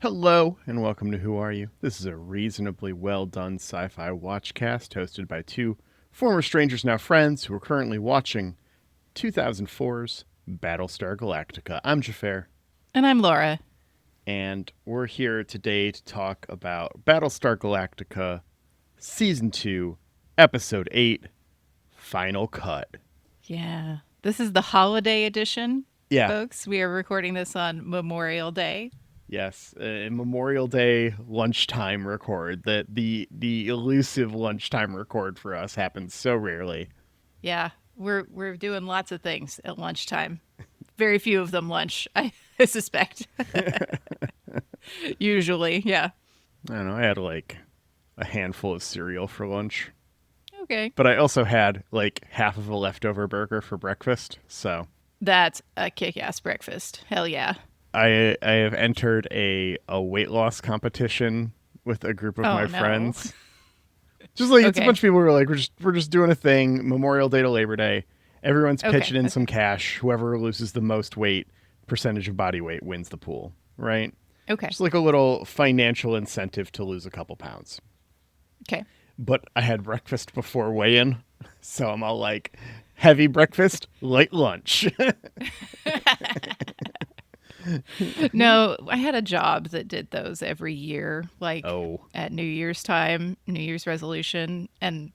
Hello, and welcome to Who Are You? This is a reasonably well-done sci-fi watchcast hosted by two former strangers, now friends, who are currently watching 2004's Battlestar Galactica. I'm Xhafer, And I'm Laura. and we're here today to talk about Battlestar Galactica Season 2, Episode 8, Final Cut. Yeah. This is the holiday edition, Yeah, folks. We are recording this on Memorial Day. yes, Memorial Day lunchtime record. The elusive lunchtime record for us happens so rarely. Yeah. We're doing lots of things at lunchtime. Very few of them lunch, I suspect. Usually, yeah. I don't know. I had like a handful of cereal for lunch, Okay. but I also had like half of a leftover burger for breakfast. So That's a kick-ass breakfast. Hell yeah. I have entered a weight loss competition with a group of Oh my no. friends. Just like it's a Okay. bunch of people who are like we're just doing a thing. Memorial Day to Labor Day. Everyone's Okay. pitching in some Okay. cash. Whoever loses the most weight, percentage of body weight, wins the pool. Right? Okay. Just like a little financial incentive to lose a couple pounds. Okay. But I had breakfast before weigh-in, so I'm all like, heavy breakfast, light lunch. No, I had a job that did those every year, like Oh, at New Year's time, New Year's resolution, and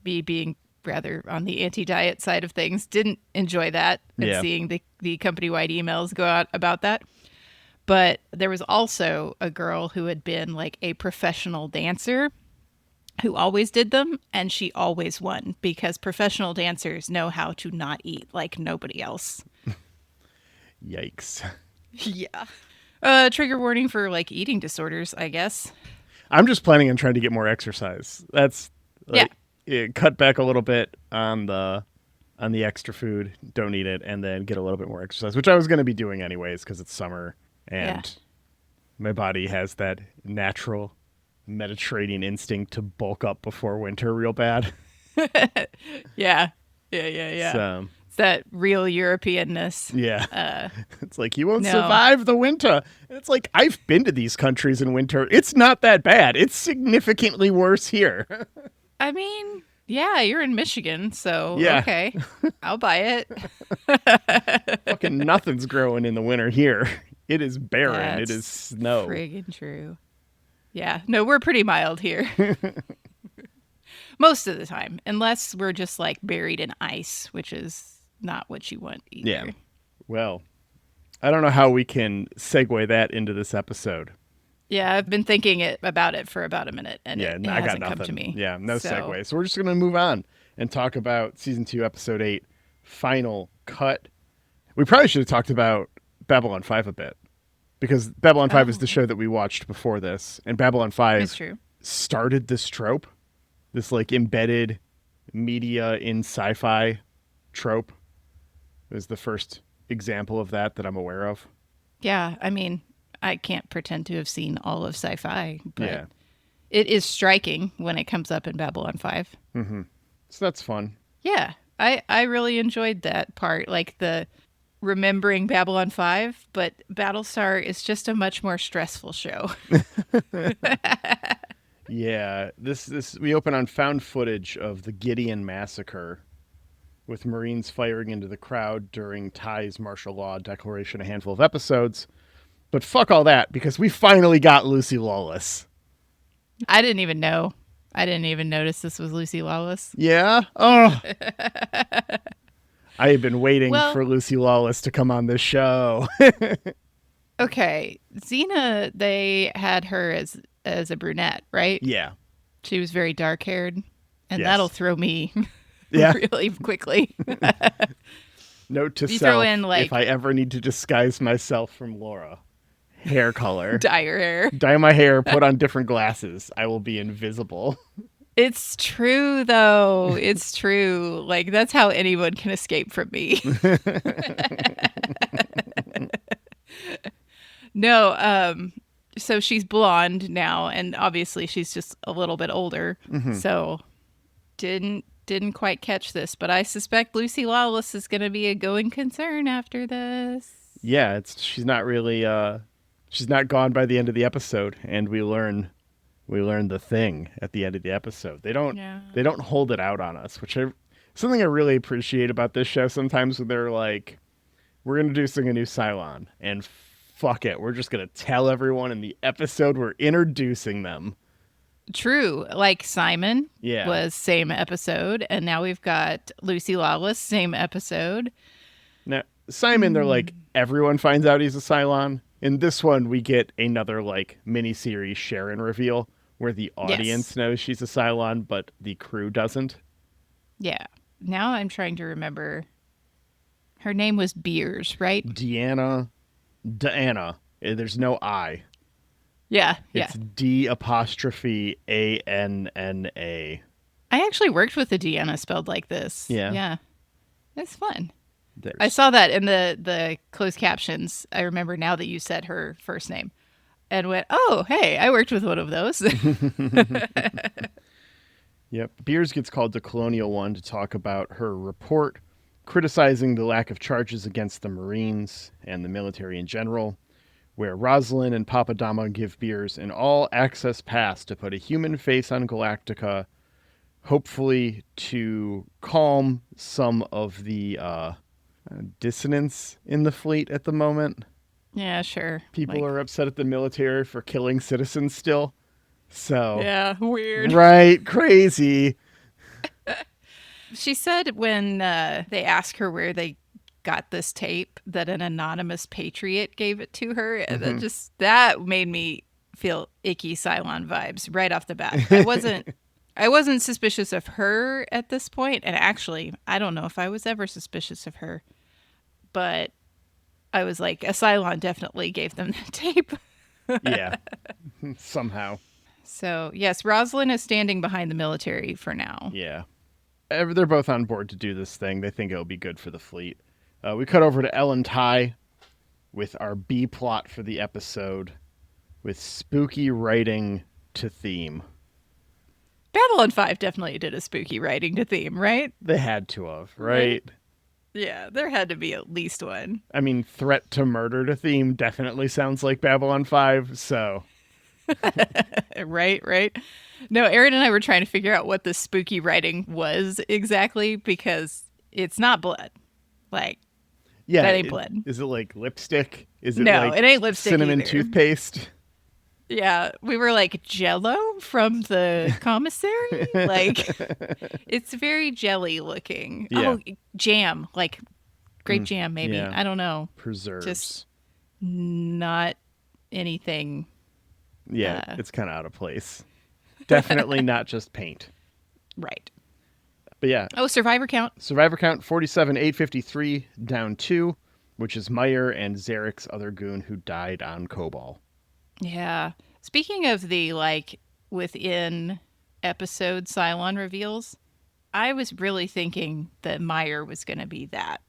me being rather on the anti-diet side of things, didn't enjoy that and yeah, seeing the company-wide emails go out about that. But there was also a girl who had been like a professional dancer who always did them, and she always won because professional dancers know how to not eat like nobody else. yikes. Yeah. Trigger warning for like eating disorders, I guess. I'm just planning on trying to get more exercise. That's Yeah. like cut back a little bit on the extra food, don't eat it, and then get a little bit more exercise, which I was going to be doing anyways because it's summer Yeah. and my body has that natural Mediterranean instinct to bulk up before winter real bad. Yeah. Yeah. So It's that real Europeanness. yeah. Uh, It's like, you won't no. survive the winter. And it's like, I've been to these countries in winter. It's not that bad. It's significantly worse here. I mean, yeah, you're in Michigan, so Yeah. okay. I'll buy it. Fucking nothing's growing in the winter here. It is barren. It is That's snow. friggin' true. Yeah. No, we're pretty mild here. Most of the time, unless we're just like buried in ice, which is not what you want Yeah. either. Well, I don't know how we can segue that into this episode. Yeah, I've been thinking about it for about a minute and Yeah, it I got hasn't come to nothing. me. Yeah, no So, segue. So we're just going to move on and talk about season 2, episode 8, Final Cut. We probably should have talked about Babylon 5 a bit because Babylon 5 is the oh, show that we watched before this, and Babylon it's 5 true. started this trope, this like embedded media in sci-fi trope. It was the first example of that I'm aware of. Yeah, I mean, I can't pretend to have seen all of sci-fi, but Yeah. it is striking when it comes up in Babylon 5. Mm-hmm. So that's fun. Yeah, I really enjoyed that part, like the remembering Babylon 5, but Battlestar is just a much more stressful show. Yeah, this we open on found footage of the Gideon massacre with Marines firing into the crowd during Ty's martial law declaration a handful of episodes. But fuck all that because we finally got Lucy Lawless. I didn't even know. I didn't even notice this was Lucy Lawless. Yeah? Oh, I had been waiting Well, for Lucy Lawless to come on this show. okay, Xena, they had her as a brunette, right? Yeah. She was very dark-haired, and that'll Yes. throw me Yeah. really quickly. Note to You throw self, in if like I ever need to disguise myself from Laura, hair color. dye your hair. Dye my hair, put on different glasses. I will be invisible. It's true though. It's true. Like that's how anyone can escape from me. No, so she's blonde now and obviously she's just a little bit older. Hmm. So didn't quite catch this, but I suspect Lucy Lawless is going to be a going concern after this. Yeah, she's not really She's not gone by the end of the episode, and we learn the thing at the end of the episode. Yeah. They don't hold it out on us, which something I really appreciate about this show. Sometimes when they're like, we're introducing a new Cylon, and fuck it, we're just gonna tell everyone in the episode we're introducing them. True. Like Simon Yeah. was same episode, and now we've got Lucy Lawless, same episode. Now Simon, they're like everyone finds out he's a Cylon. In this one, we get another like miniseries Sharon reveal where the audience knows she's a Cylon, but the crew doesn't. Yeah. Now I'm trying to remember. Her name was Beers, right? Diana. There's no I. Yeah. Yeah. It's D''ANNA. I actually worked with a Deanna spelled like this. Yeah. Yeah. It's fun. There's, I saw that in the closed captions. I remember now that you said her first name and went, oh, hey, I worked with one of those. Yep. Beers gets called to Colonial One to talk about her report criticizing the lack of charges against the Marines and the military in general, where Rosalind and Papadama give Beers an all-access pass to put a human face on Galactica, hopefully to calm some of the dissonance in the fleet at the moment. Yeah, sure. People are upset at the military for killing citizens still. So, yeah, weird. right, crazy. She said when they asked her where they got this tape that an anonymous patriot gave it to her, and that made me feel icky Cylon vibes right off the bat. I wasn't suspicious of her at this point, and actually, I don't know if I was ever suspicious of her, but I was like, a Cylon definitely gave them that tape. Yeah, somehow. So, yes, Rosalind is standing behind the military for now. Yeah. They're both on board to do this thing. They think it'll be good for the fleet. We cut over to Ellen Ty with our B plot for the episode with spooky writing to theme. Babylon 5 definitely did a spooky writing to theme, right? They had to have, right? Yeah, there had to be at least one. I mean, threat to murder to theme definitely sounds like Babylon 5, so... Right. No, Aaron and I were trying to figure out what the spooky writing was exactly because it's not blood. Like, yeah, that ain't blood. Is it like lipstick? Is it no, like it ain't lipstick cinnamon either. toothpaste? Yeah, we were like Jell-O from the commissary. Like, it's very jelly looking. Yeah. Oh, jam, like grape jam, maybe. Yeah. I don't know. Preserves. Just not anything. Yeah, it's kind of out of place. Definitely not just paint. Right. But yeah. Oh, survivor count. Survivor count 47,853 down 2, which is Meyer and Zarek's other goon who died on Kobol. Yeah. Speaking of the like within episode Cylon reveals, I was really thinking that Meyer was going to be that.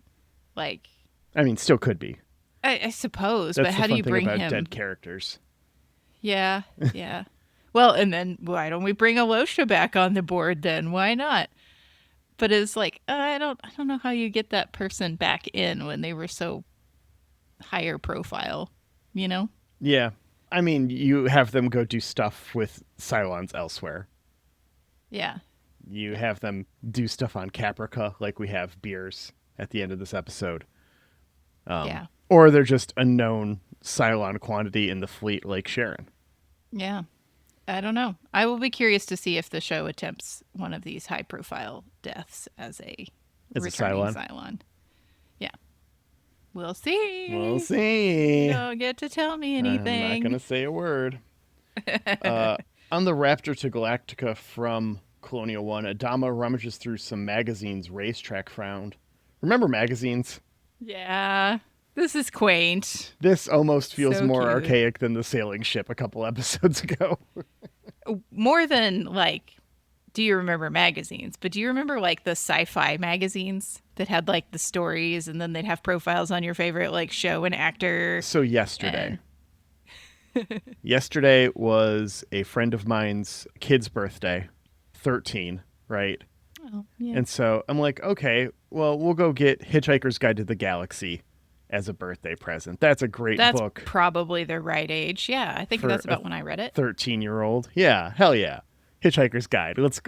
Like, I mean, still could be. I suppose, That's but the how do fun you thing bring about him? dead characters. Yeah. Well, and then why don't we bring Alosha back on the board then? Why not? But it's like I don't know how you get that person back in when they were so higher profile, you know? Yeah. I mean, you have them go do stuff with Cylons elsewhere. Yeah. You have them do stuff on Caprica, like we have Beers at the end of this episode. Yeah. Or they're just a known Cylon quantity in the fleet, like Sharon. Yeah. I don't know. I will be curious to see if the show attempts one of these high-profile deaths as a returning Cylon. Yeah. We'll see. We'll see. You don't get to tell me anything. I'm not going to say a word. On the Raptor to Galactica from Colonial One, Adama rummages through some magazines Racetrack found. Remember magazines? Yeah. This is quaint. This almost feels So more cute. archaic than the sailing ship a couple episodes ago. More than like, do you remember magazines? But do you remember like the Sci-Fi magazines that had like the stories and then they'd have profiles on your favorite like show and actor? So yesterday. Yesterday was a friend of mine's kid's birthday, 13, right? Oh, yeah. And so I'm like, okay, well, we'll go get Hitchhiker's Guide to the Galaxy as a birthday present. That's a great That's book probably the right age. Yeah, I think for that's a about when I read it. 13-year-old. Yeah, hell yeah. Hitchhiker's Guide. Let's.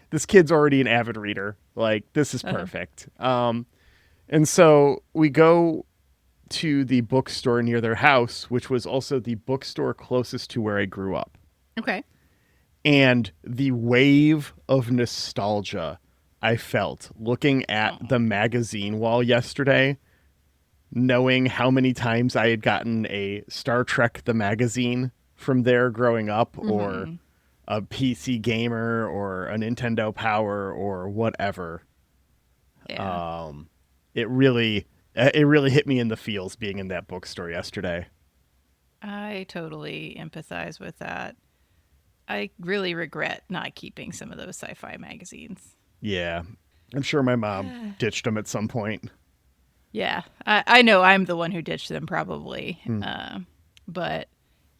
This kid's already an avid reader. Like, this is perfect. And so we go to the bookstore near their house, which was also the bookstore closest to where I grew up. Okay. And the wave of nostalgia I felt looking at the magazine wall yesterday, knowing how many times I had gotten a Star Trek the magazine from there growing up, or a PC Gamer, or a Nintendo Power, or whatever. Yeah. It really hit me in the feels being in that bookstore yesterday. I totally empathize with that. I really regret not keeping some of those sci-fi magazines. Yeah. I'm sure my mom ditched them at some point. Yeah, I know I'm the one who ditched them probably. But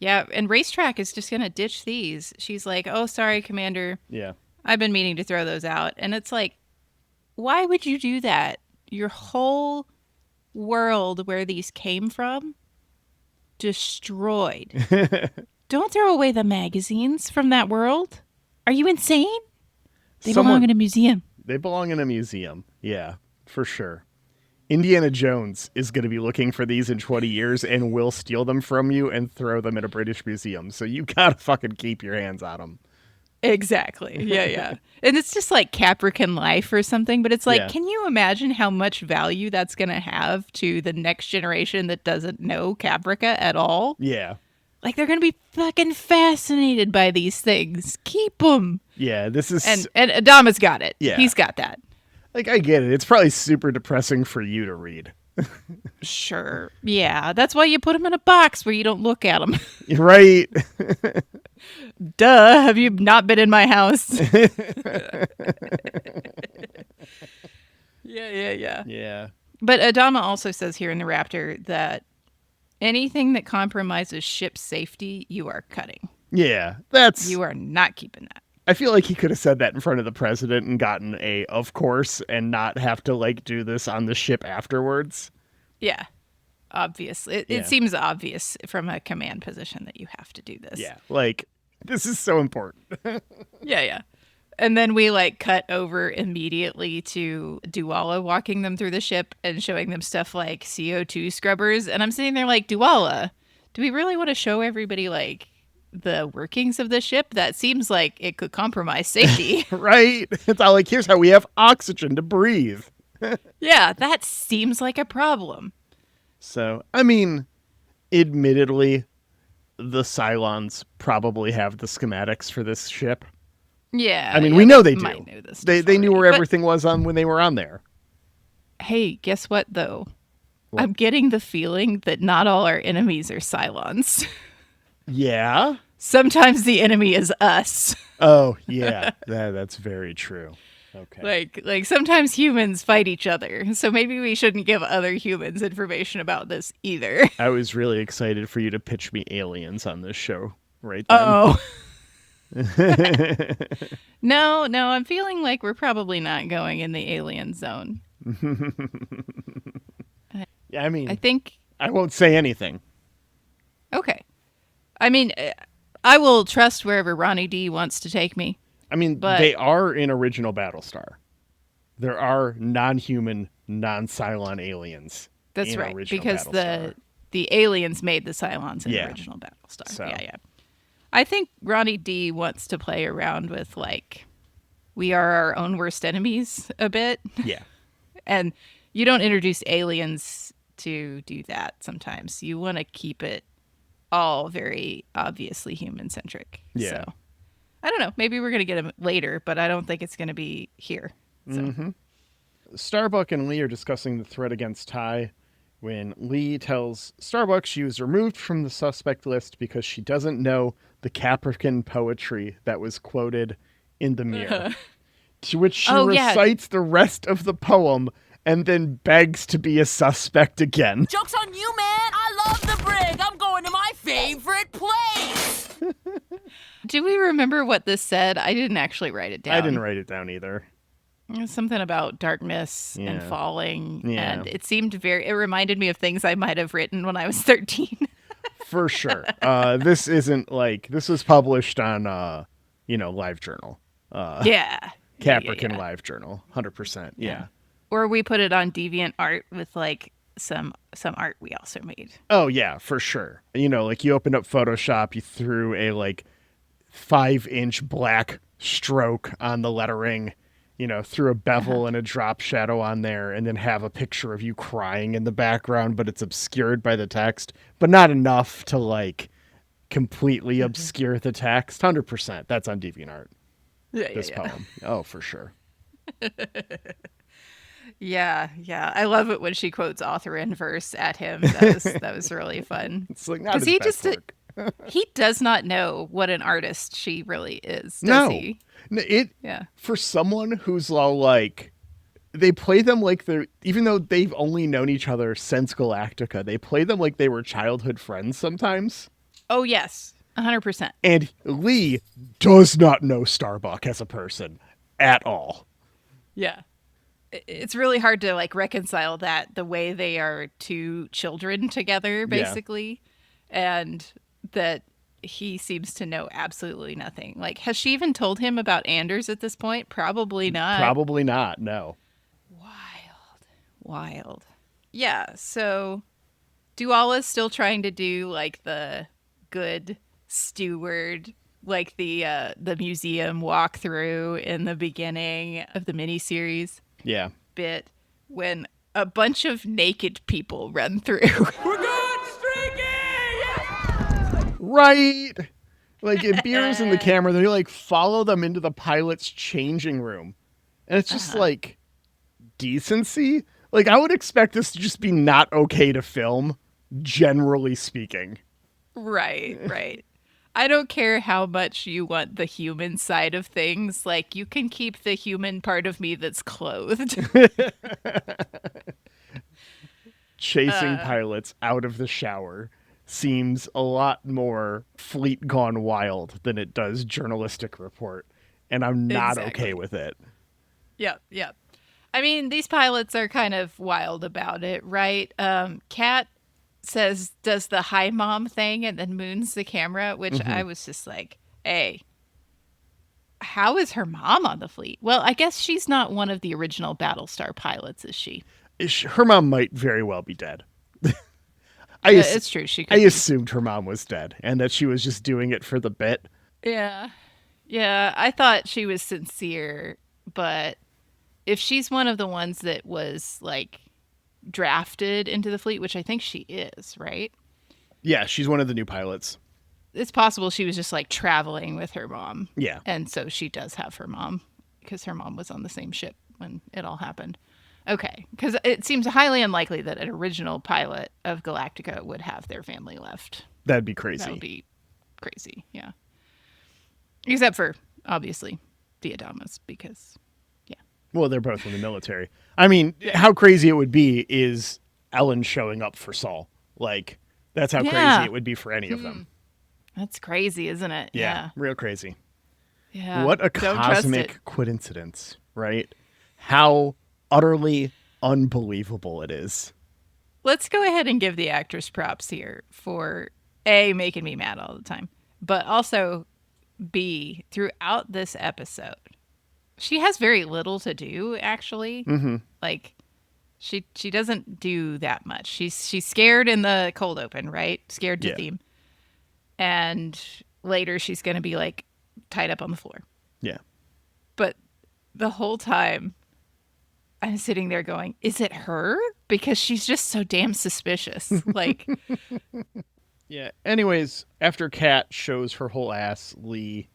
yeah, and Racetrack is just going to ditch these. She's like, oh, sorry, Commander. Yeah. I've been meaning to throw those out. And it's like, why would you do that? Your whole world where these came from, destroyed. Don't throw away the magazines from that world. Are you insane? They belong in a museum. They belong in a museum. Yeah, for sure. Indiana Jones is going to be looking for these in 20 years and will steal them from you and throw them in a British museum. So you got to fucking keep your hands on them. Exactly. Yeah, yeah. And it's just like Capricorn Life or something, but it's like, can you imagine how much value that's going to have to the next generation that doesn't know Caprica at all? Yeah. Like, they're going to be fucking fascinated by these things. Keep them. Yeah, this is... And Adama's got it. Yeah. He's got that. Like, I get it. It's probably super depressing for you to read. Sure. Yeah, that's why you put them in a box where you don't look at them. Right. Duh, have you not been in my house? Yeah. Yeah. But Adama also says here in the Raptor that anything that compromises ship safety, you are cutting. Yeah, You are not keeping that. I feel like he could have said that in front of the president and gotten a of course and not have to like do this on the ship afterwards. Yeah. Obviously. It seems obvious from a command position that you have to do this. Yeah. Like, this is so important. Yeah. And then we like cut over immediately to Duala walking them through the ship and showing them stuff like CO2 scrubbers. And I'm sitting there like, Duala, do we really want to show everybody like the workings of the ship? That seems like it could compromise safety. Right? It's all like, here's how we have oxygen to breathe. Yeah, that seems like a problem. So, I mean, admittedly, the Cylons probably have the schematics for this ship. Yeah. I mean, we know they do. Might know this They knew where everything was on when they were on there. Hey, guess what, though? What? I'm getting the feeling that not all our enemies are Cylons. Yeah? Sometimes the enemy is us. Oh, yeah. That's very true. Okay. Like sometimes humans fight each other. So maybe we shouldn't give other humans information about this either. I was really excited for you to pitch me aliens on this show right then. Oh. No, I'm feeling like we're probably not going in the alien zone. Yeah, I mean, I think I won't say anything. okay. I mean, I will trust wherever Ronnie D wants to take me. I mean, but they are in original Battlestar. There are non-human, non-Cylon aliens. That's right, because Battlestar. the aliens made the Cylons in the original Battlestar. So. Yeah. I think Ronnie D wants to play around with like we are our own worst enemies a bit. Yeah. And you don't introduce aliens to do that sometimes. You want to keep it all very obviously human-centric. Yeah. So I don't know. Maybe we're going to get them later, but I don't think it's going to be here. So. Starbuck and Lee are discussing the threat against Ty when Lee tells Starbuck she was removed from the suspect list because she doesn't know the Capricorn poetry that was quoted in the mirror. To which she recites the rest of the poem and then begs to be a suspect again. Joke's on you, man! I love the brig! I'm going to my favorite place! Do we remember what this said? I didn't actually write it down. I didn't write it down either. Something about darkness and Yeah. falling. Yeah. And it reminded me of things I might have written when I was 13. For sure. This was published on, LiveJournal. Yeah. Capricorn LiveJournal. 100%. Yeah. Or we put it on DeviantArt with like some art we also made. Oh, yeah, for sure. You opened up Photoshop, you threw a 5-inch black stroke on the lettering, threw a bevel and a drop shadow on there, and then have a picture of you crying in the background, but it's obscured by the text, but not enough to completely obscure the text. 100%. That's on DeviantArt. This poem. Oh, for sure. Yeah. I love it when she quotes author in verse at him. That was really fun. It's not his best work. He does not know what an artist she really is, does he? For someone who's all they play them like they're, even though they've only known each other since Galactica, they play them like they were childhood friends sometimes. Oh, yes. 100%. And Lee does not know Starbuck as a person at all. Yeah. It's really hard to reconcile that the way they are two children together, basically. Yeah. And that he seems to know absolutely nothing. Has she even told him about Anders at this point? Probably not. Probably not, no. Wild. Yeah, so Duala's still trying to do the good steward, the museum walkthrough in the beginning of the miniseries. Yeah. Bit when a bunch of naked people run through. We're going streaking! Right. It mirrors in the camera. They follow them into the pilot's changing room. And it's just decency. I would expect this to just be not okay to film, generally speaking. Right. I don't care how much you want the human side of things. You can keep the human part of me that's clothed. Chasing pilots out of the shower seems a lot more Fleet Gone Wild than it does journalistic report. And I'm not okay with it. Yep. I mean, these pilots are kind of wild about it, right? Kat says, does the hi mom thing and then moons the camera, which I was just like, hey, how is her mom on the fleet? Well, I guess she's not one of the original Battlestar pilots, is she? Her mom might very well be dead. It's true. I assumed her mom was dead and that she was just doing it for the bit. Yeah. I thought she was sincere, but if she's one of the ones that was drafted into the fleet, which I think she is, right? Yeah, she's one of the new pilots. It's possible she was just traveling with her mom. Yeah. And so she does have her mom because her mom was on the same ship when it all happened. Okay. Because it seems highly unlikely that an original pilot of Galactica would have their family left. That'd be crazy. That would be crazy. Yeah. Except for, obviously, the Adamas because... Well, they're both in the military. I mean, how crazy it would be is Ellen showing up for Saul. That's how crazy it would be for any of them. That's crazy, isn't it? Yeah. Real crazy. Yeah. What a cosmic coincidence, right? How utterly unbelievable it is. Let's go ahead and give the actress props here for A, making me mad all the time, but also B, throughout this episode. She has very little to do, actually. Mm-hmm. She doesn't do that much. She's scared in the cold open, right? Scared to theme. And later she's going to be tied up on the floor. Yeah. But the whole time I'm sitting there going, is it her? Because she's just so damn suspicious. Yeah. Anyways, after Kat shows her whole ass, Lee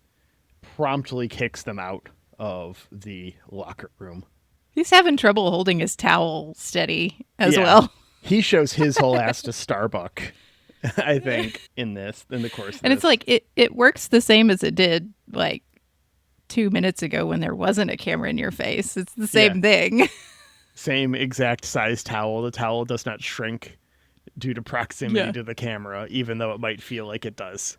promptly kicks them out of the locker room. He's having trouble holding his towel steady as well. He shows his whole ass to Starbuck, I think, in the course of and this. It's it works the same as it did 2 minutes ago when there wasn't a camera in your face. It's the same thing. Same exact size towel. The towel does not shrink due to proximity to the camera, even though it might feel like it does.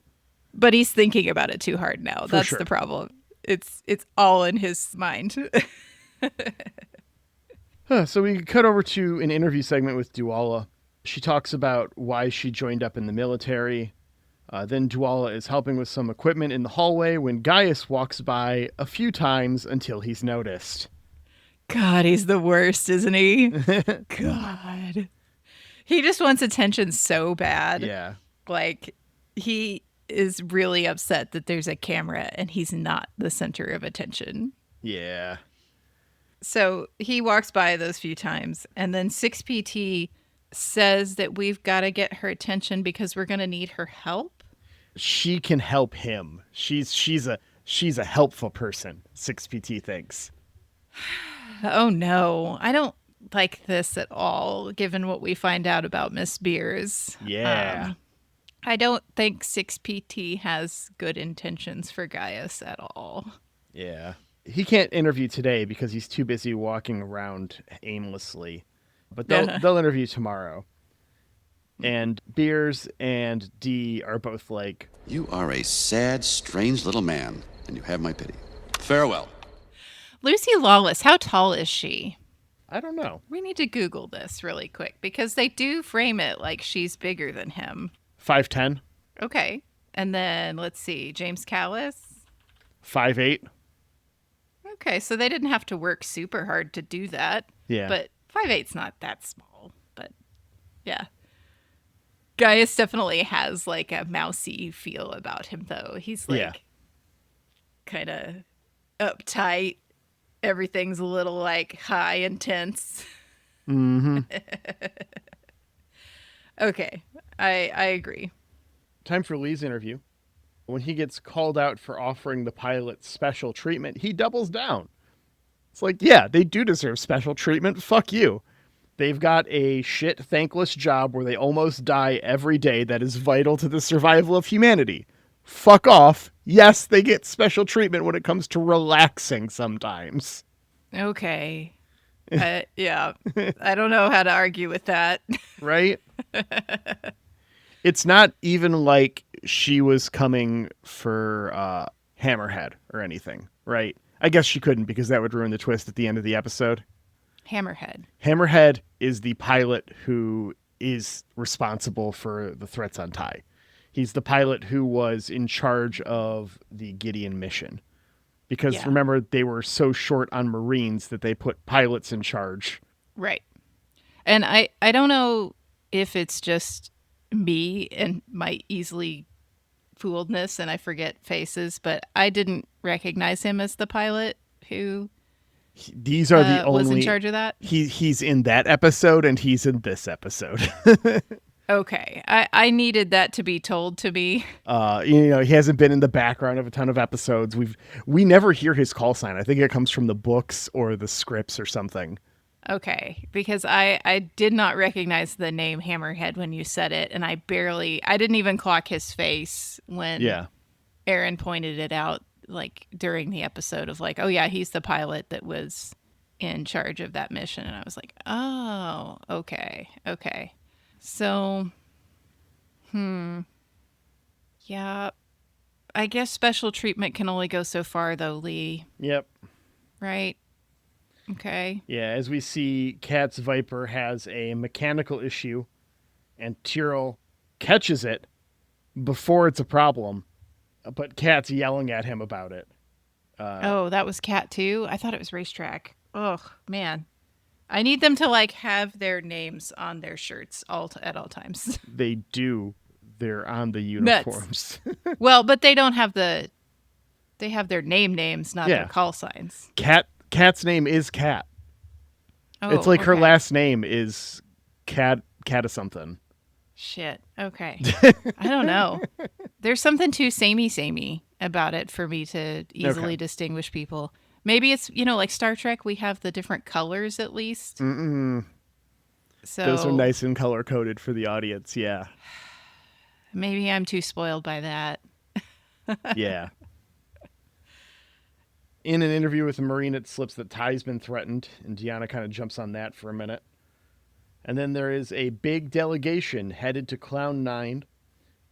But he's thinking about it too hard now. That's the problem. It's all in his mind. So we cut over to an interview segment with Duala. She talks about why she joined up in the military. Then Duala is helping with some equipment in the hallway when Gaius walks by a few times until he's noticed. God, he's the worst, isn't he? God. He just wants attention so bad. Yeah. Like, he is really upset that there's a camera and he's not the center of attention. Yeah. So he walks by those few times, and then 6PT says that we've got to get her attention because we're going to need her help. She can help him. She's a helpful person, 6PT thinks. Oh no, I don't like this at all, given what we find out about Miss Beers. Yeah. I don't think 6PT has good intentions for Gaius at all. Yeah. He can't interview today because he's too busy walking around aimlessly. But they'll interview tomorrow. And Beers and D are both like, You are a sad, strange little man, and you have my pity. Farewell. Lucy Lawless, how tall is she? I don't know. We need to Google this really quick because they do frame it like she's bigger than him. 5'10", Okay. And then let's see, James Callis. 5'8". Okay, so they didn't have to work super hard to do that. Yeah. But 5'8's not that small. But yeah. Gaius definitely has like a mousy feel about him, though. He's like kind of uptight. Everything's a little like high and tense. Mm-hmm. Okay, I agree. Time for Lee's interview. When he gets called out for offering the pilot special treatment, he doubles down. It's like, yeah, they do deserve special treatment. Fuck you. They've got a shit, thankless job where they almost die every day that is vital to the survival of humanity. Fuck off. Yes, they get special treatment when it comes to relaxing sometimes. Okay. Yeah. I don't know how to argue with that. Right? It's not even like she was coming for Hammerhead or anything, right? I guess she couldn't because that would ruin the twist at the end of the episode. Hammerhead. Hammerhead is the pilot who is responsible for the threats on Tai. He's the pilot who was in charge of the Gideon mission. Because remember, they were so short on Marines that they put pilots in charge. Right. And I don't know if it's just me and my easily fooledness and I forget faces, but I didn't recognize him as the pilot who These are the only was in charge of that. He's in that episode and he's in this episode. Okay. I needed that to be told to me. He hasn't been in the background of a ton of episodes. We never hear his call sign. I think it comes from the books or the scripts or something. Okay, because I did not recognize the name Hammerhead when you said it, and I didn't even clock his face when Aaron pointed it out, like during the episode of like, oh yeah, he's the pilot that was in charge of that mission, and I was like, oh, okay. So, yeah, I guess special treatment can only go so far though, Lee. Yep. Right? Okay. Yeah, as we see, Kat's Viper has a mechanical issue, and Tyrell catches it before it's a problem, but Kat's yelling at him about it. That was Cat too? I thought it was Racetrack. Ugh, man. I need them to like have their names on their shirts at all times. They do. They're on the uniforms. Well, but they don't have they have their names, not their call signs. Kat's name is Kat. Oh, it's like her last name is Cat of something. Shit. Okay. I don't know. There's something too samey about it for me to easily distinguish people. Maybe it's, like Star Trek, we have the different colors at least. Mm-mm. So those are nice and color coded for the audience. Yeah. Maybe I'm too spoiled by that. Yeah. In an interview with a Marine, it slips that Ty's been threatened, and Deanna kind of jumps on that for a minute. And then there is a big delegation headed to Clown 9.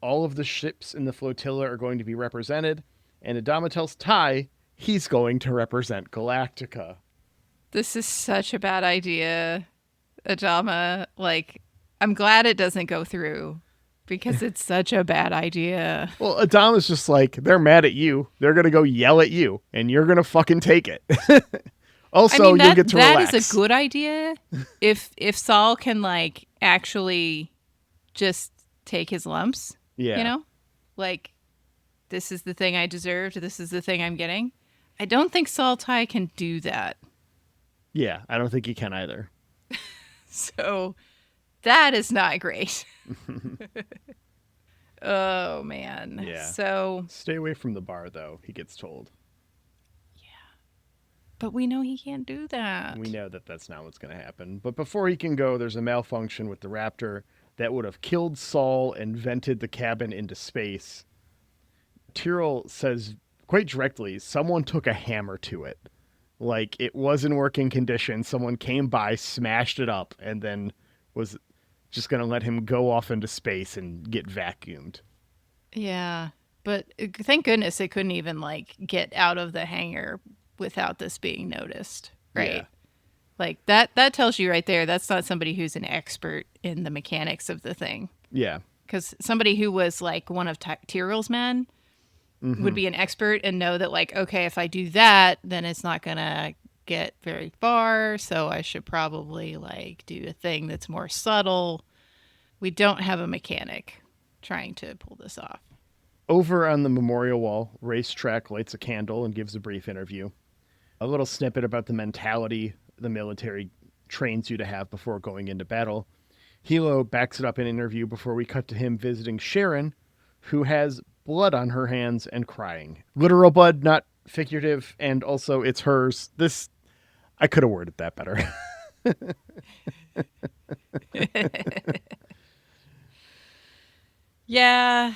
All of the ships in the flotilla are going to be represented, and Adama tells Ty he's going to represent Galactica. This is such a bad idea, Adama. Like, I'm glad it doesn't go through because it's such a bad idea. Well, Adama's just like, they're mad at you. They're going to go yell at you, and you're going to fucking take it. Also, I mean, you'll get to relax. that is a good idea if Saul can, like, actually just take his lumps. Yeah. You know? Like, this is the thing I deserved. This is the thing I'm getting. I don't think Saul Ty can do that. Yeah, I don't think he can either. So that is not great. Oh, man. Yeah. So, Stay away from the bar, though, he gets told. but we know he can't do that. We know that that's not what's going to happen. But before he can go, there's a malfunction with the Raptor that would have killed Saul and vented the cabin into space. Tyrell says quite directly, someone took a hammer to it. Like, it was in working condition. Someone came by, smashed it up, and then was just going to let him go off into space and get vacuumed. Yeah. But thank goodness it couldn't even, like, get out of the hangar without this being noticed, right? Yeah. Like, that tells you right there that's not somebody who's an expert in the mechanics of the thing. Yeah. Because somebody who was, like, one of Tyrell's men would be an expert and know that, like, okay, if I do that, then it's not going to get very far, so I should probably, like, do a thing that's more subtle. We don't have a mechanic trying to pull this off. Over on the memorial wall, Racetrack lights a candle and gives a brief interview. A little snippet about the mentality the military trains you to have before going into battle. Hilo backs it up in an interview before we cut to him visiting Sharon, who has blood on her hands and crying. Literal blood, not figurative, and also it's hers. This, I could have worded that better. Yeah.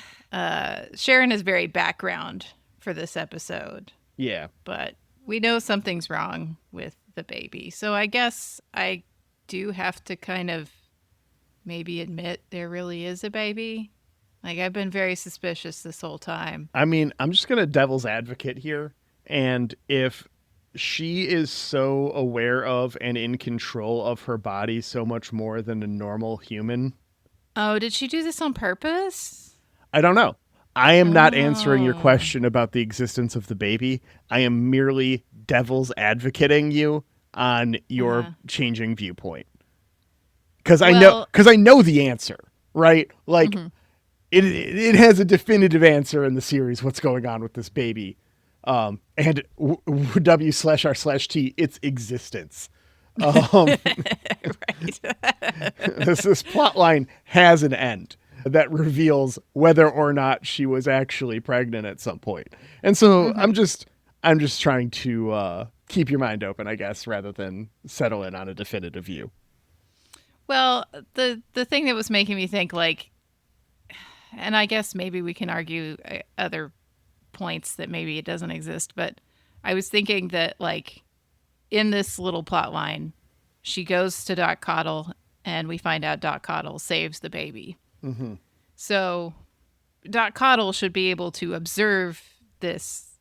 Sharon is very background for this episode, Yeah. but we know something's wrong with the baby. So I guess I do have to kind of maybe admit there really is a baby. Like, I've been very suspicious this whole time. I mean, I'm just going to devil's advocate here. And if she is so aware of and in control of her body so much more than a normal human, Oh, did she do this on purpose? I don't know. I am not answering your question about the existence of the baby. I am merely devil's advocating you on your changing viewpoint. Because I know the answer, right? Like, it has a definitive answer in the series. What's going on with this baby? And W/R/T, its existence. Right. This plot line has an end that reveals whether or not she was actually pregnant at some point. And so I'm just trying to keep your mind open, I guess, rather than settle in on a definitive view. Well, the thing that was making me think, like, and I guess maybe we can argue other points that maybe it doesn't exist, but I was thinking that, like, in this little plot line, she goes to Doc Coddle and we find out Doc Coddle saves the baby. Mm-hmm. So Doc Coddle should be able to observe this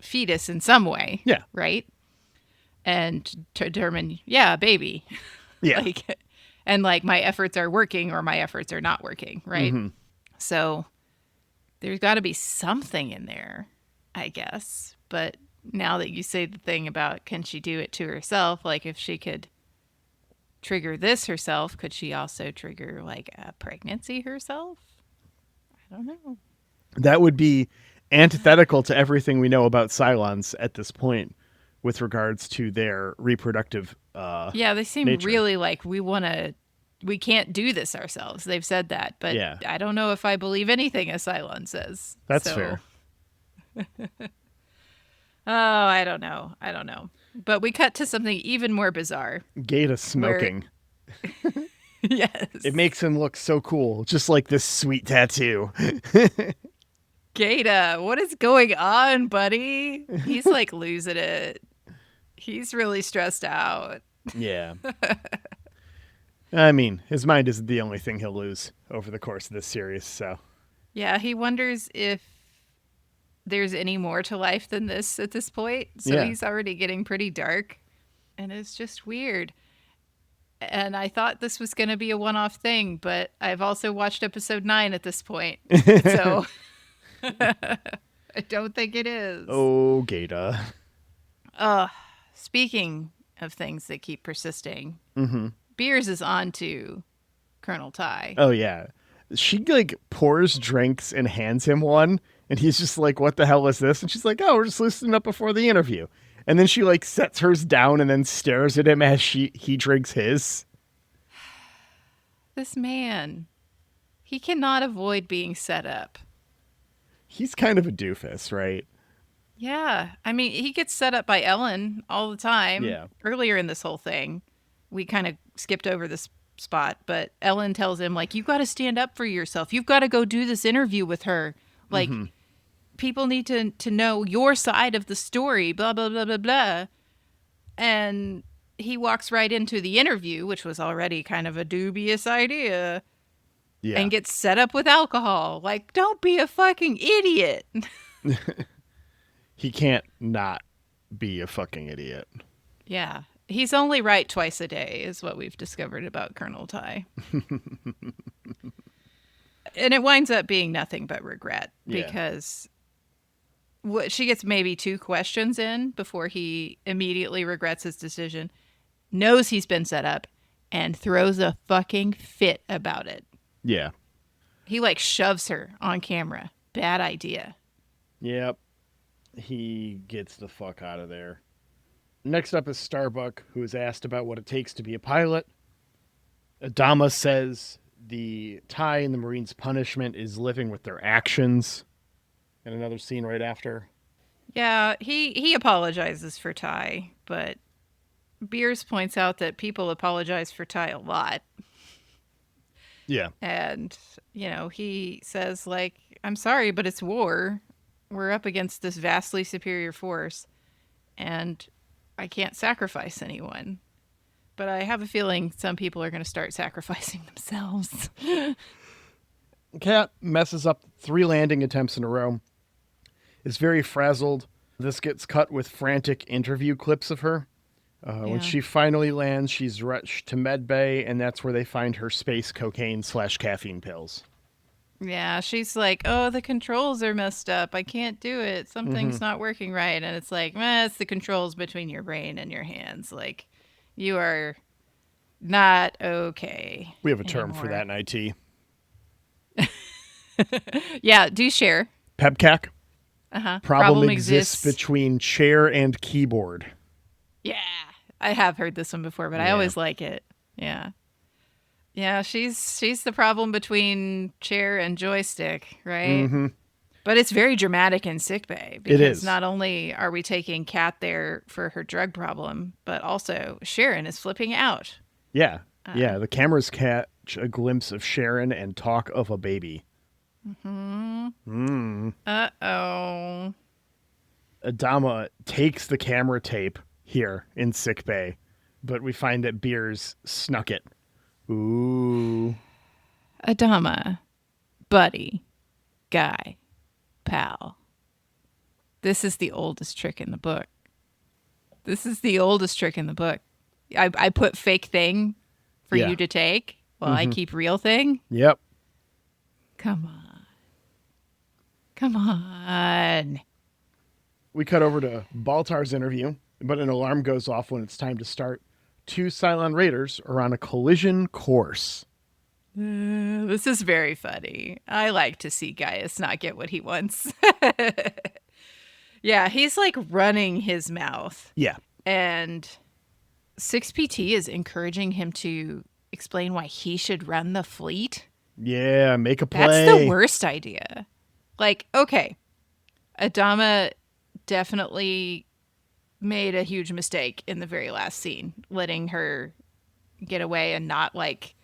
fetus in some way. Yeah. Right? And determine, yeah, baby. Yeah. Like, and, like, my efforts are working or my efforts are not working. Right? Mm-hmm. So there's got to be something in there, I guess. But now that you say the thing about can she do it to herself, like, if she could trigger this herself, could she also trigger, like, a pregnancy herself? I don't know. That would be antithetical to everything we know about Cylons at this point with regards to their reproductive yeah, they seem nature. really like we can't do this ourselves. They've said that, but Yeah. I don't know if I believe anything a Cylon says. That's So- fair. Oh, I don't know. But we cut to something even more bizarre. Gata smoking. Yes. It makes him look so cool, just like this sweet tattoo. Gata, what is going on, buddy? He's, like, losing it. He's really stressed out. Yeah. I mean, his mind isn't the only thing he'll lose over the course of this series, so. Yeah, he wonders if there's any more to life than this at this point. So Yeah. he's already getting pretty dark. And it's just weird. And I thought this was going to be a one-off thing, but I've also watched episode 9 at this point. So I don't think it is. Oh, Gata. Speaking of things that keep persisting, Mm-hmm. Beers is on to Colonel Ty. Oh, yeah. She, like, pours drinks and hands him one, and he's just like, what the hell is this? And she's like, oh, we're just listening up before the interview. And then she, like, sets hers down and then stares at him as he drinks his. This man, he cannot avoid being set up. He's kind of a doofus, right? Yeah. I mean, he gets set up by Ellen all the time. Yeah. Earlier in this whole thing, we kind of skipped over this spot, but Ellen tells him, like, you got to stand up for yourself. You've got to go do this interview with her. Like, people need to know your side of the story, blah, blah, blah, blah, blah. And he walks right into the interview, which was already kind of a dubious idea, Yeah. and gets set up with alcohol. Like, don't be a fucking idiot. He can't not be a fucking idiot. Yeah. He's only right twice a day, is what we've discovered about Colonel Ty. And it winds up being nothing but regret because she gets maybe 2 questions in before he immediately regrets his decision, knows he's been set up, and throws a fucking fit about it. Yeah. He, like, shoves her on camera. Bad idea. Yep. He gets the fuck out of there. Next up is Starbuck, who is asked about what it takes to be a pilot. Adama says the Ty and the Marines' punishment is living with their actions. And another scene right after. Yeah, he apologizes for Ty, but Beers points out that people apologize for Ty a lot. Yeah. And, you know, he says, like, I'm sorry, but it's war. We're up against this vastly superior force, and I can't sacrifice anyone. But I have a feeling some people are going to start sacrificing themselves. Kat messes up 3 landing attempts in a row. Is very frazzled. This gets cut with frantic interview clips of her. When she finally lands, she's rushed to medbay, and that's where they find her space cocaine/caffeine pills. Yeah, she's like, oh, the controls are messed up. I can't do it. Something's not working right. And it's like, it's the controls between your brain and your hands. Like, you are not okay. We have a term for anymore. that in IT. Yeah, do share. PEBCAC. Uh-huh. Problem exists between chair and keyboard. Yeah, I have heard this one before, but I always like it. Yeah. Yeah, she's the problem between chair and joystick, right? Mm-hmm. But it's very dramatic in sickbay It is. because not only are we taking Kat there for her drug problem, but also Sharon is flipping out. Yeah. The cameras catch a glimpse of Sharon and talk of a baby. Uh-oh. Adama takes the camera tape here in sickbay, but we find that Beers snuck it. Ooh. Adama, buddy, guy, pal. This is the oldest trick in the book. I put fake thing for you to take while I keep real thing. Yep. Come on. We cut over to Baltar's interview, but an alarm goes off when it's time to start. 2 Cylon Raiders are on a collision course. This is very funny. I like to see Gaius not get what he wants. Yeah, he's like running his mouth. Yeah. And 6PT is encouraging him to explain why he should run the fleet. Yeah, make a play. That's the worst idea. Like, okay, Adama definitely made a huge mistake in the very last scene, letting her get away and not like,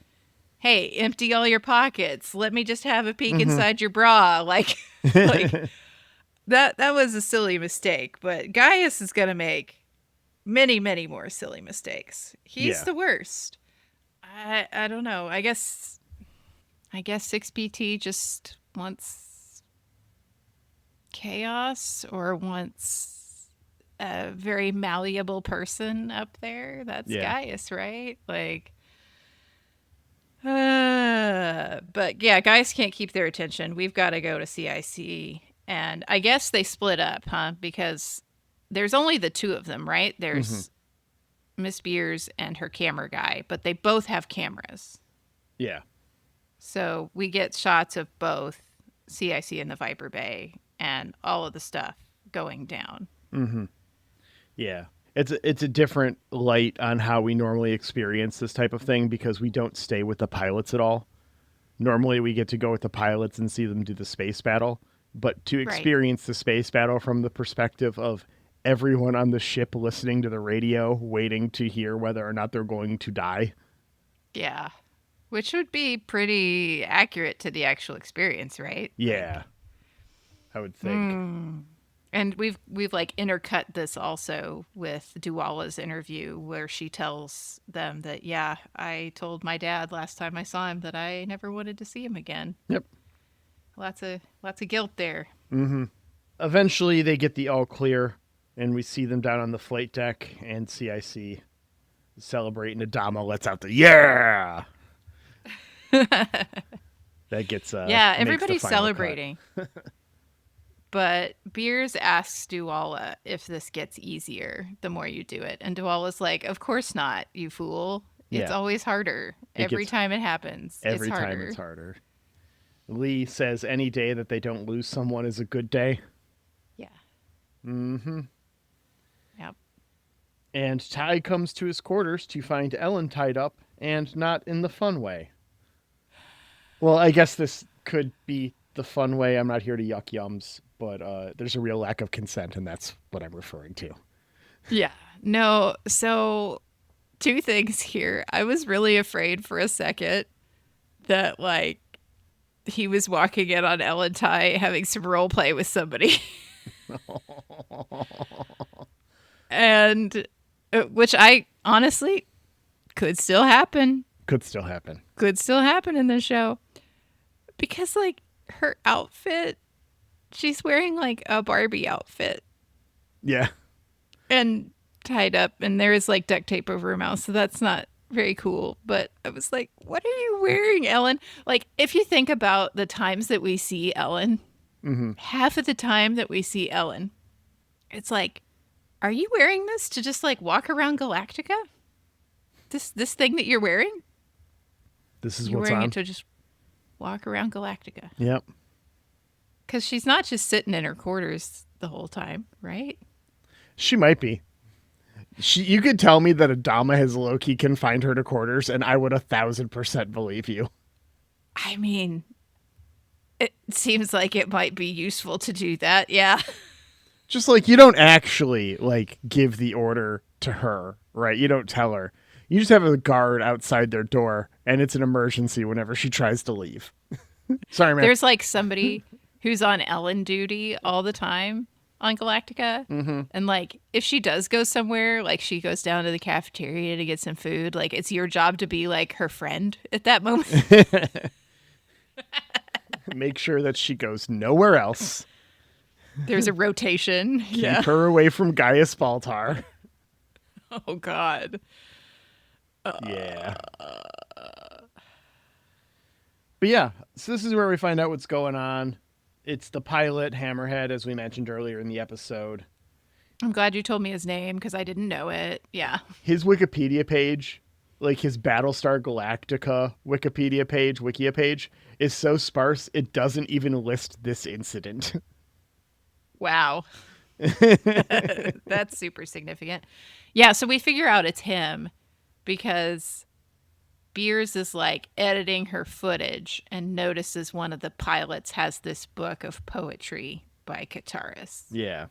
hey, empty all your pockets. Let me just have a peek inside your bra. Like that was a silly mistake, but Gaius is going to make many, many more silly mistakes. He's the worst. I don't know. I guess 6PT just wants chaos or wants a very malleable person up there. That's Yeah. Gaius, right? Like, but yeah, Gaius can't keep their attention. We've got to go to CIC. And I guess they split up, huh? Because there's only the two of them, right? There's Miss Beers and her camera guy, but they both have cameras. Yeah. So we get shots of both CIC and the Viper Bay and all of the stuff going down. Yeah. It's a different light on how we normally experience this type of thing because we don't stay with the pilots at all. Normally we get to go with the pilots and see them do the space battle, but to experience the space battle from the perspective of everyone on the ship listening to the radio, waiting to hear whether or not they're going to die. Yeah. Which would be pretty accurate to the actual experience, right? Yeah. I would think. And we've like intercut this also with Duala's interview where she tells them that, yeah, I told my dad last time I saw him that I never wanted to see him again. Yep. Lots of guilt there. Eventually they get the all clear and we see them down on the flight deck and CIC celebrating. Adama lets out the yeah. That gets yeah, makes the everybody's final celebrating. But Beers asks Duala if this gets easier the more you do it. And Duala's like, of course not, you fool. It's Yeah. always harder. Every gets- time it happens, Every it's time harder. it's harder. Lee says any day that they don't lose someone is a good day. Yeah. Mm-hmm. Yep. And Ty comes to his quarters to find Ellen tied up and not in the fun way. Well, I guess this could be the fun way. I'm not here to yuck yums, but there's a real lack of consent, and that's what I'm referring to. Yeah. No, so two things here. I was really afraid for a second that, like, he was walking in on Ellen Ty having some role play with somebody. And which I honestly could still happen. Could still happen. Could still happen in this show. Because, like, her outfit, she's wearing, like, a Barbie outfit Yeah. and tied up, and there is, like, duct tape over her mouth, so that's not very cool. But I was like, what are you wearing, Ellen? Like, if you think about the times that we see Ellen, half of the time that we see Ellen, it's like, are you wearing this to just, like, walk around Galactica? This thing that you're wearing? This is You're what's wearing on. it to just walk around Galactica. Yep. Because she's not just sitting in her quarters the whole time, right? She might be. You could tell me that Adama has low-key confined her to quarters, and I would 1,000% believe you. I mean, it seems like it might be useful to do that. Yeah. Just like you don't actually like give the order to her, right? You don't tell her. You just have a guard outside their door, and it's an emergency whenever she tries to leave. Sorry, man. There's like somebody who's on Ellen duty all the time on Galactica. And like, if she does go somewhere, like she goes down to the cafeteria to get some food, like it's your job to be like her friend at that moment. Make sure that she goes nowhere else. There's a rotation. Keep her away from Gaius Baltar. Oh, God. Yeah. But yeah, so this is where we find out what's going on. It's the pilot, Hammerhead, as we mentioned earlier in the episode. I'm glad you told me his name because I didn't know it. Yeah. His Wikipedia page, like his Battlestar Galactica Wikipedia page, Wikia page, is so sparse it doesn't even list this incident. Wow. That's super significant. Yeah, so we figure out it's him because Beers is like editing her footage and notices one of the pilots has this book of poetry by Kataris. Yeah.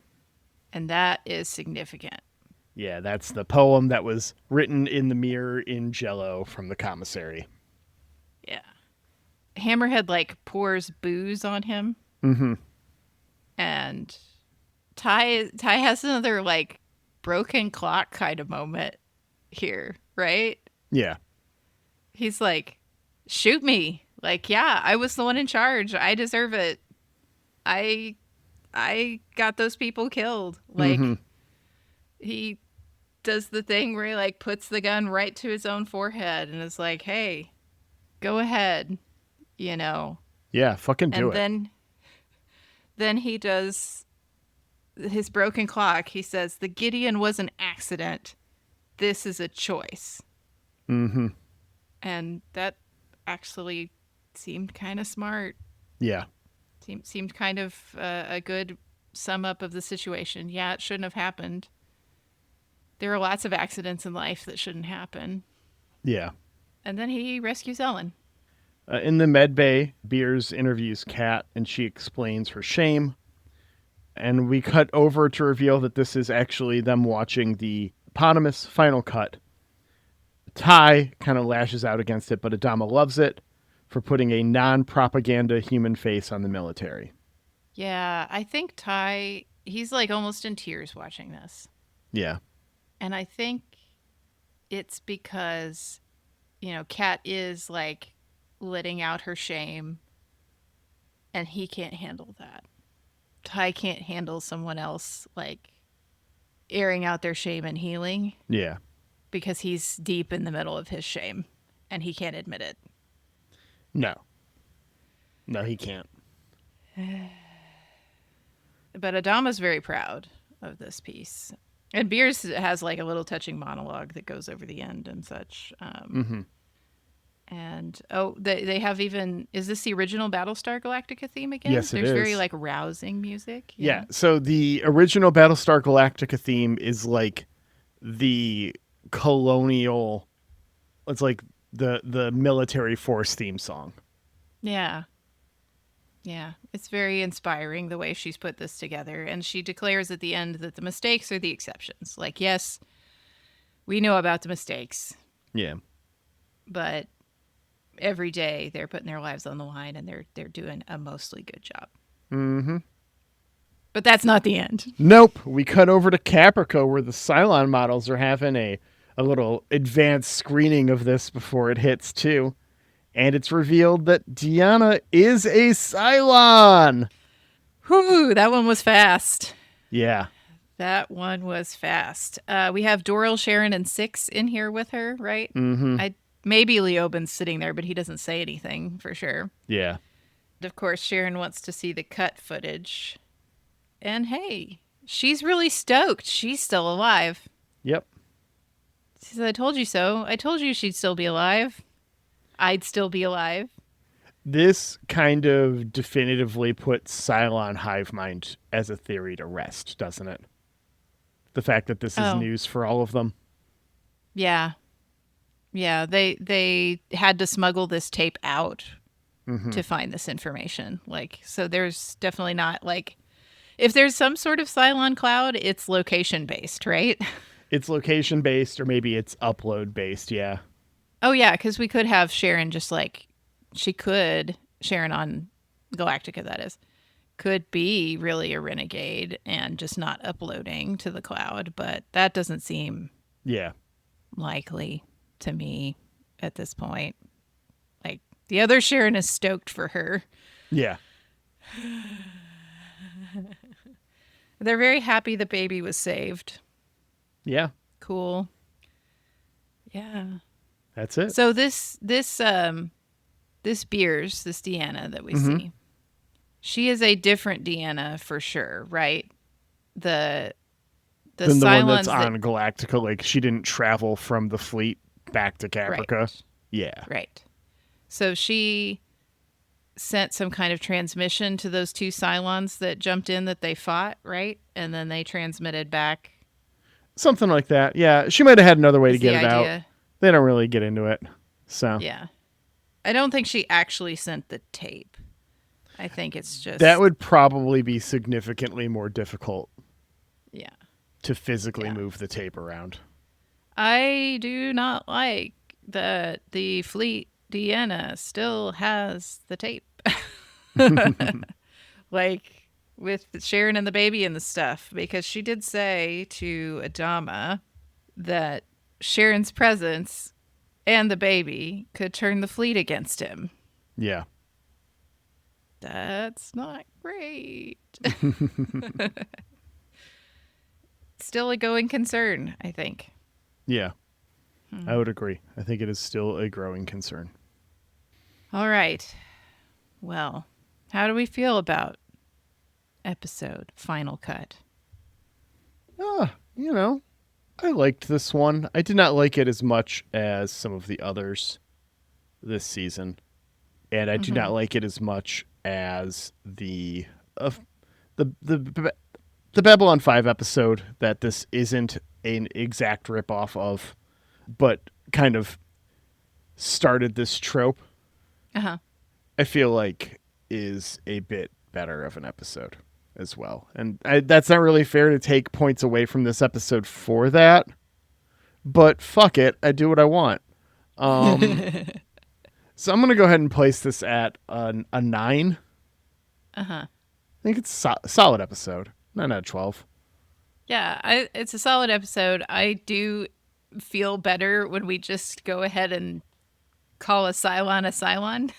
And that is significant. Yeah, that's the poem that was written in the mirror in Jello from the commissary. Yeah. Hammerhead like pours booze on him. Mm-hmm. And Ty has another like broken clock kind of moment here, right? Yeah. He's like, shoot me. Like, yeah, I was the one in charge. I deserve it. I got those people killed. Like, he does the thing where he like puts the gun right to his own forehead and is like, "Hey, go ahead," you know. Yeah, fucking do And it. then he does his broken clock. He says, "The Gideon was an accident. This is a choice." Mm-hmm. And that actually seemed kind of smart. Yeah. Seemed kind of a good sum up of the situation. Yeah, it shouldn't have happened. There are lots of accidents in life that shouldn't happen. Yeah. And then he rescues Ellen. In the med bay, Beers interviews Kat, and she explains her shame. And we cut over to reveal that this is actually them watching the eponymous final cut. Ty kind of lashes out against it, but Adama loves it for putting a non-propaganda human face on the military. Yeah, I think Ty, he's like almost in tears watching this. Yeah. And I think it's because, Kat is like letting out her shame and he can't handle that. Ty can't handle someone else like airing out their shame and healing Yeah. because he's deep in the middle of his shame and he can't admit it. No. No, he can't. But Adama's very proud of this piece. And Beers has like a little touching monologue that goes over the end and such. And they have even, is this the original Battlestar Galactica theme again? Yes, it There's very is. like rousing music. Yeah. So the original Battlestar Galactica theme is like the colonial, it's like the military force theme song. Yeah. Yeah. It's very inspiring the way she's put this together. And she declares at the end that the mistakes are the exceptions. Like, yes, we know about the mistakes, Yeah. but every day they're putting their lives on the line and they're doing a mostly good job. Mm-hmm. But that's not the end. Nope. We cut over to Caprica where the Cylon models are having a little advanced screening of this before it hits too. And it's revealed that Deanna is a Cylon. Whew, that one was fast. Yeah. That one was fast. We have Doral, Sharon, and Six in here with her, right? Mm-hmm. Maybe Leoben's sitting there, but he doesn't say anything for sure. Yeah. Of course, Sharon wants to see the cut footage. And hey, she's really stoked. She's still alive. Yep. She says, "I told you so. I told you she'd still be alive. I'd still be alive." This kind of definitively puts Cylon hive mind as a theory to rest, doesn't it? The fact that this is news for all of them. Yeah. Yeah, they had to smuggle this tape out to find this information. Like, so there's definitely not like, if there's some sort of Cylon cloud, it's location based, right? It's location based or maybe it's upload based, yeah. Oh yeah, because we could have Sharon just like, Sharon on Galactica, that is, could be really a renegade and just not uploading to the cloud, but that doesn't seem likely to me at this point. Like, the other Sharon is stoked for her. Yeah. They're very happy the baby was saved. Yeah. Cool. Yeah. That's it. So this Beers, this Deanna that we see, she is a different Deanna for sure, right? The than the one that's Cylons on Galactica, like she didn't travel from the fleet back to Caprica. Right. Yeah. Right. So she sent some kind of transmission to those two Cylons that jumped in that they fought, right? And then they transmitted back. Something like that. Yeah. She might have had another way to Is get the it out. idea. They don't really get into it. So Yeah. I don't think she actually sent the tape. I think it's just... that would probably be significantly more difficult. Yeah. To physically move the tape around. I do not like that the fleet Deanna still has the tape. Like with Sharon and the baby and the stuff, because she did say to Adama that Sharon's presence and the baby could turn the fleet against him. Yeah. That's not great. still a going concern, I think. Yeah, I would agree. I think it is still a growing concern. All right. Well, how do we feel about episode Final Cut? You know, I liked this one. I did not like it as much as some of the others this season, and I do not like it as much as the Babylon 5 episode that this isn't an exact ripoff of, but kind of started this trope. Uh-huh. I feel like is a bit better of an episode as well. And that's not really fair to take points away from this episode for that, but fuck it. I do what I want. So I'm going to go ahead and place this at a 9. Uh-huh. I think it's a solid episode. 9 out of 12. Yeah, it's a solid episode. I do feel better when we just go ahead and call a Cylon,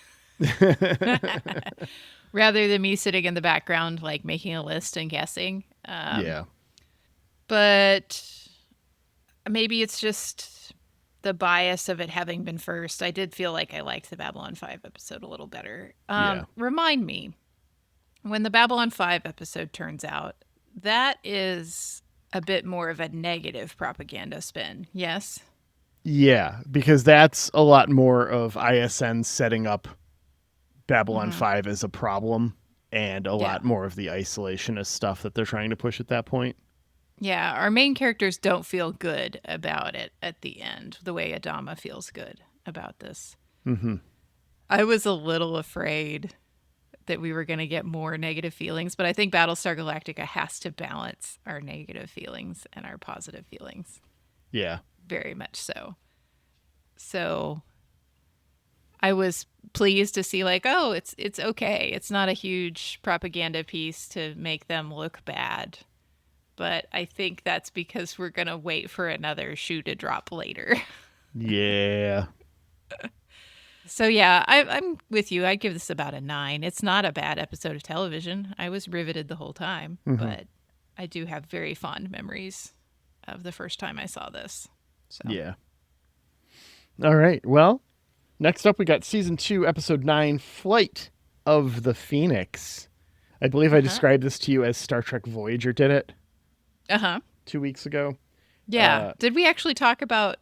rather than me sitting in the background, like making a list and guessing. Yeah. But maybe it's just the bias of it having been first. I did feel like I liked the Babylon 5 episode a little better. Yeah. Remind me, when the Babylon 5 episode turns out, that is a bit more of a negative propaganda spin, yes? Yeah, because that's a lot more of ISN setting up Babylon 5 as a problem and a lot more of the isolationist stuff that they're trying to push at that point. Yeah, our main characters don't feel good about it at the end, the way Adama feels good about this. Mm-hmm. I was a little afraid that we were going to get more negative feelings, but I think Battlestar Galactica has to balance our negative feelings and our positive feelings. Yeah. Very much so. So I was pleased to see, like, oh, it's okay. It's not a huge propaganda piece to make them look bad. But I think that's because we're going to wait for another shoe to drop later. Yeah. So, yeah, I'm with you. I'd give this about a 9. It's not a bad episode of television. I was riveted the whole time, but I do have very fond memories of the first time I saw this. So. Yeah. All right. Well, next up we got season 2, episode 9, Flight of the Phoenix. I believe I described this to you as Star Trek Voyager did it. 2 weeks ago. Yeah. Did we actually talk about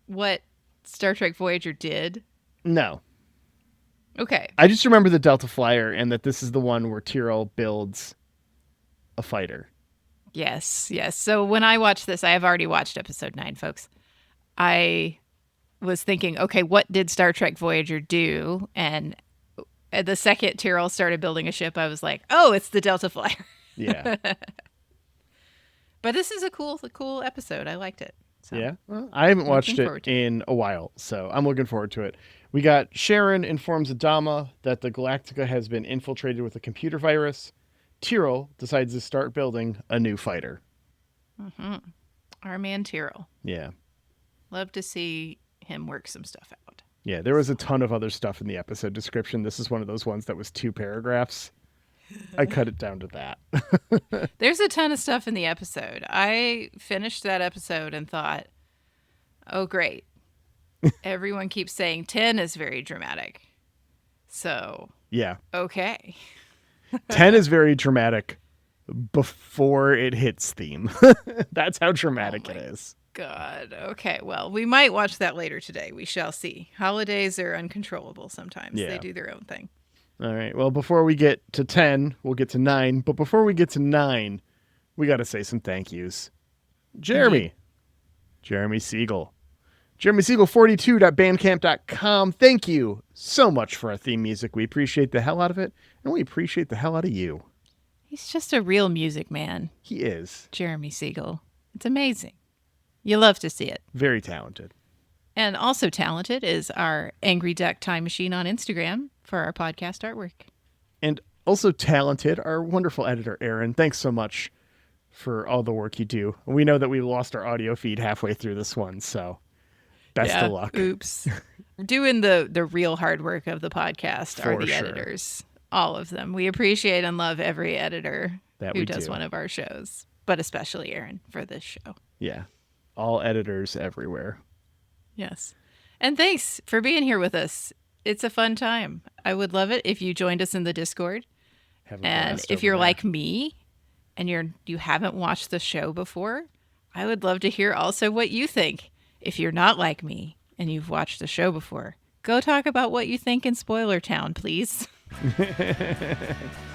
what Star Trek Voyager did? No. Okay. I just remember the Delta Flyer and that this is the one where Tyrell builds a fighter. Yes. So when I watched this, I have already watched episode 9, folks. I was thinking, okay, what did Star Trek Voyager do? And the second Tyrell started building a ship, I was like, oh, it's the Delta Flyer. Yeah. But this is a cool episode. I liked it. So. Yeah. Well, I haven't watched it in a while, so I'm looking forward to it. We got Sharon informs Adama that the Galactica has been infiltrated with a computer virus. Tyrell decides to start building a new fighter. Our man Tyrell. Yeah. Love to see him work some stuff out. Yeah, there was a ton of other stuff in the episode description. This is one of those ones that was 2 paragraphs. I cut it down to that. There's a ton of stuff in the episode. I finished that episode and thought, oh, great. Everyone keeps saying 10 is very dramatic. So, yeah. Okay. 10 is very dramatic before it hits theme. That's how dramatic it is. God. Okay. Well, we might watch that later today. We shall see. Holidays are uncontrollable sometimes. Yeah. They do their own thing. All right. Well, before we get to 10, we'll get to 9. But before we get to 9, we got to say some thank yous. Jeremy Siegel. JeremySiegel42.bandcamp.com. Thank you so much for our theme music. We appreciate the hell out of it, and we appreciate the hell out of you. He's just a real music man. He is. Jeremy Siegel. It's amazing. You love to see it. Very talented. And also talented is our Angry Duck Time Machine on Instagram for our podcast artwork. And also talented, our wonderful editor, Aaron. Thanks so much for all the work you do. We know that we lost our audio feed halfway through this one, so best of luck. Oops. Doing the real hard work of the podcast are the editors. All of them. We appreciate and love every editor who does one of our shows. but especially Aaron for this show. Yeah. All editors everywhere. Yes. And thanks for being here with us. It's a fun time. I would love it if you joined us in the Discord. Have a And blast if over you're there. like me and you haven't watched the show before, I would love to hear also what you think. If you're not like me and you've watched the show before, go talk about what you think in Spoiler Town, please.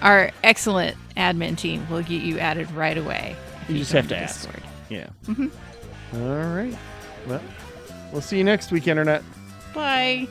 Our excellent admin team will get you added right away. if You just join have to the ask. Discord. Yeah. All right. Well, we'll see you next week, Internet. Bye.